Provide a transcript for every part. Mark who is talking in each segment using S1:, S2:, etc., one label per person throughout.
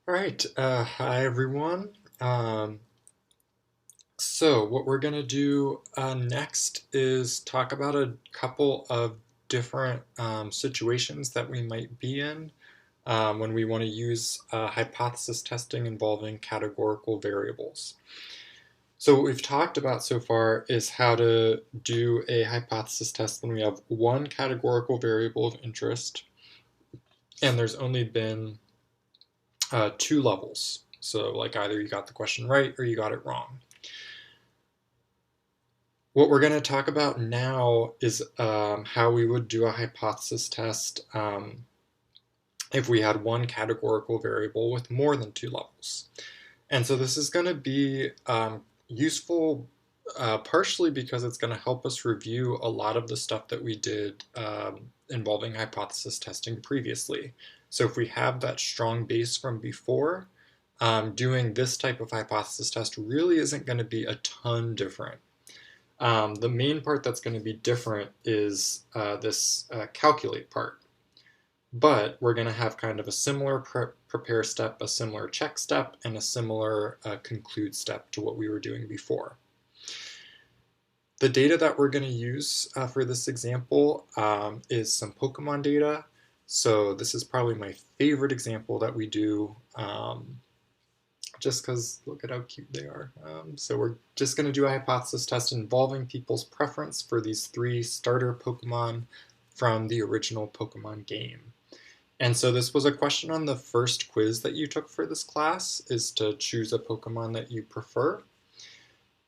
S1: All right, hi everyone. So what we're gonna do next is talk about a couple of different situations that we might be in when we want to use hypothesis testing involving categorical variables. So what we've talked about so far is how to do a hypothesis test when we have one categorical variable of interest and there's only been two levels. So like either you got the question right or you got it wrong. What we're going to talk about now is how we would do a hypothesis test if we had one categorical variable with more than two levels. And so this is going to be useful partially because it's going to help us review a lot of the stuff that we did involving hypothesis testing previously. So if we have that strong base from before, doing this type of hypothesis test really isn't going to be a ton different. The main part that's going to be different is this calculate part. But we're going to have kind of a similar prepare step, a similar check step, and a similar conclude step to what we were doing before. The data that we're going to use for this example is some Pokemon data. So this is probably my favorite example that we do just because look at how cute they are. So we're just going to do a hypothesis test involving people's preference for these three starter Pokemon from the original Pokemon game. And so this was a question on the first quiz that you took for this class, is to choose a Pokemon that you prefer.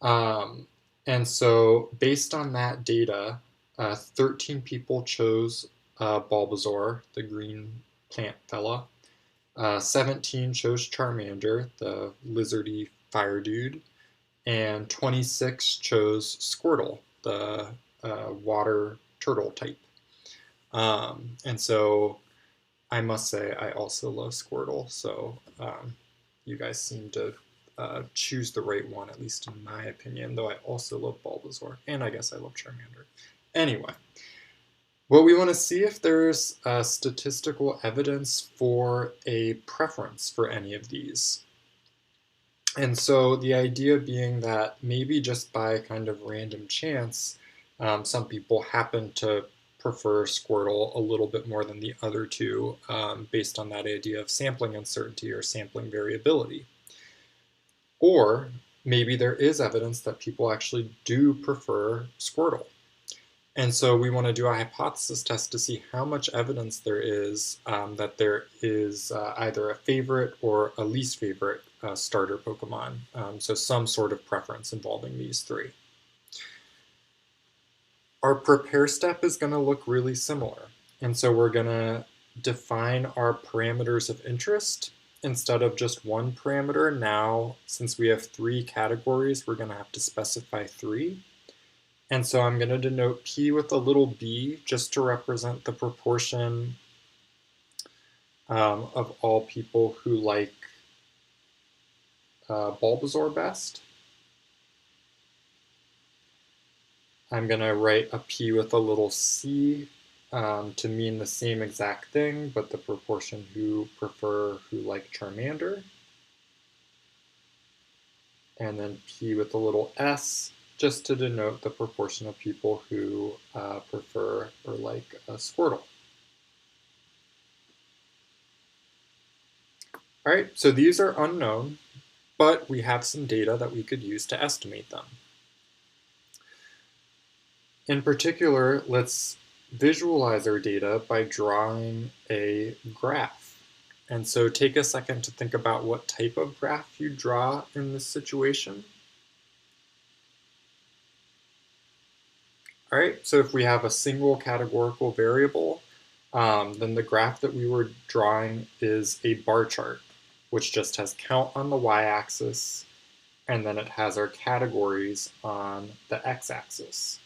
S1: And so based on that data, 13 people chose Bulbasaur, the green plant fella. 17 chose Charmander, the lizardy fire dude, and 26 chose Squirtle, the water turtle type. And so I must say I also love Squirtle, so you guys seem to choose the right one, at least in my opinion, though I also love Bulbasaur, and I guess I love Charmander. Anyway, well, we want to see if there's statistical evidence for a preference for any of these. And so the idea being that maybe just by kind of random chance, some people happen to prefer Squirtle a little bit more than the other two based on that idea of sampling uncertainty or sampling variability. Or maybe there is evidence that people actually do prefer Squirtle. And so we want to do a hypothesis test to see how much evidence there is that there is either a favorite or a least favorite starter Pokemon. So some sort of preference involving these three. Our prepare step is going to look really similar. And so we're going to define our parameters of interest. Instead of just one parameter, now since we have three categories, we're going to have to specify three. And so I'm going to denote P with a little b just to represent the proportion of all people who like Bulbasaur best. I'm going to write a P with a little c to mean the same exact thing, but the proportion who like Charmander. And then P with a little s just to denote the proportion of people who prefer or like Squirtle. All right, so these are unknown, but we have some data that we could use to estimate them. In particular, let's visualize our data by drawing a graph. And so take a second to think about what type of graph you draw in this situation. All right, so if we have a single categorical variable, then the graph that we were drawing is a bar chart, which just has count on the y-axis, and then it has our categories on the x-axis.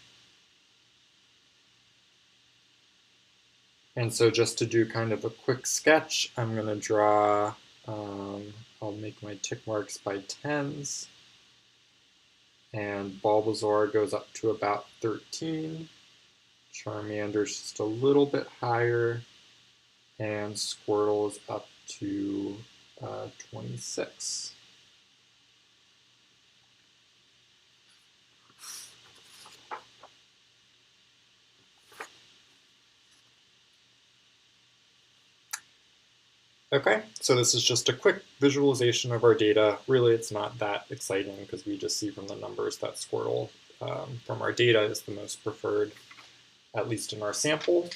S1: And so just to do kind of a quick sketch, I'm going to draw, I'll make my tick marks by tens. And Bulbasaur goes up to about 13. Charmander's just a little bit higher. And Squirtle is up to 26. Okay, so this is just a quick visualization of our data. Really, it's not that exciting because we just see from the numbers that Squirtle from our data is the most preferred, at least in our sample.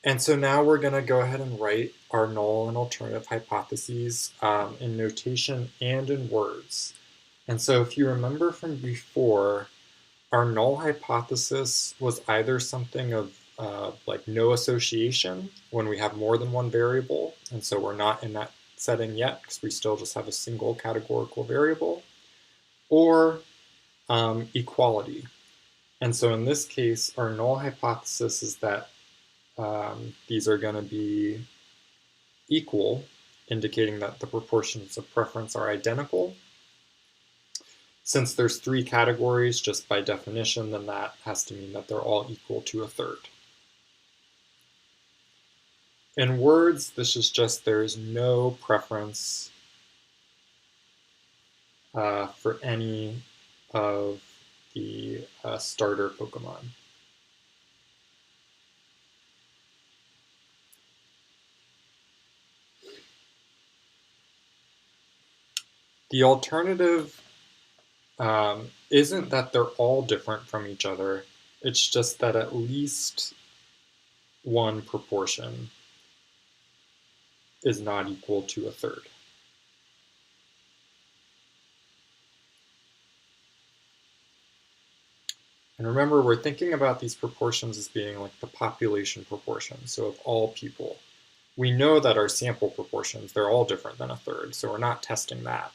S1: And so now we're going to go ahead and write our null and alternative hypotheses in notation and in words. And so if you remember from before, our null hypothesis was either something of like no association when we have more than one variable, and so we're not in that setting yet because we still just have a single categorical variable, or equality. And so in this case, our null hypothesis is that these are going to be equal, indicating that the proportions of preference are identical. Since there's 3 categories, just by definition, then that has to mean that they're all equal to a third. In words, this is just there is no preference for any of the starter Pokemon. The alternative isn't that they're all different from each other, it's just that at least one proportion is not equal to a third. And remember, we're thinking about these proportions as being like the population proportion, so of all people. We know that our sample proportions, they're all different than a third, so we're not testing that.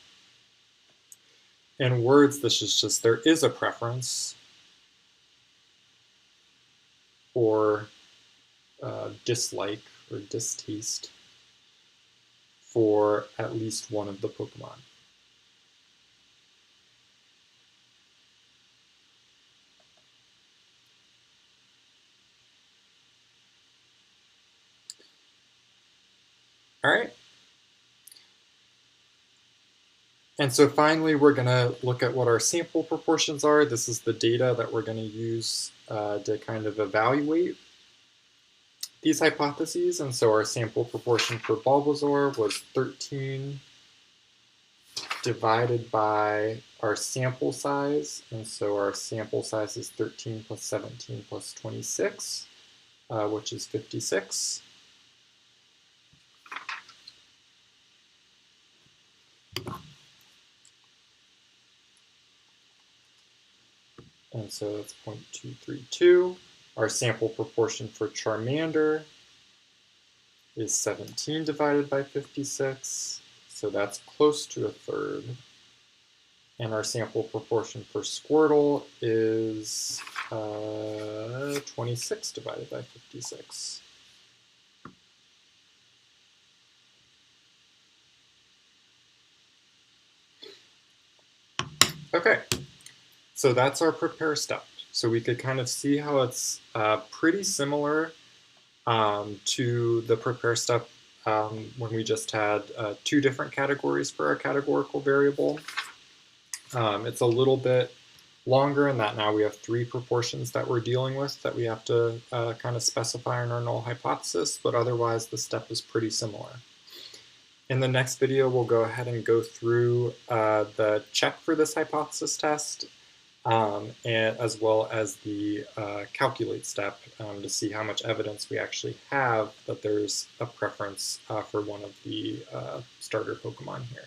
S1: In words, this is just there is a preference or dislike or distaste for at least one of the Pokemon. All right. And so finally, we're going to look at what our sample proportions are. This is the data that we're going to use to kind of evaluate these hypotheses. And so our sample proportion for Bulbasaur was 13 divided by our sample size. And so our sample size is 13 plus 17 plus 26, which is 56. And so that's 0.232. Our sample proportion for Charmander is 17 divided by 56, so that's close to a third. And our sample proportion for Squirtle is 26 divided by 56. Okay, so that's our prepare step. So we could kind of see how it's pretty similar to the prepare step when we just had 2 different categories for our categorical variable. It's a little bit longer in that now we have 3 proportions that we're dealing with that we have to kind of specify in our null hypothesis, but otherwise the step is pretty similar. In the next video, we'll go ahead and go through the check for this hypothesis test, and as well as the calculate step to see how much evidence we actually have that there's a preference for one of the starter Pokemon here.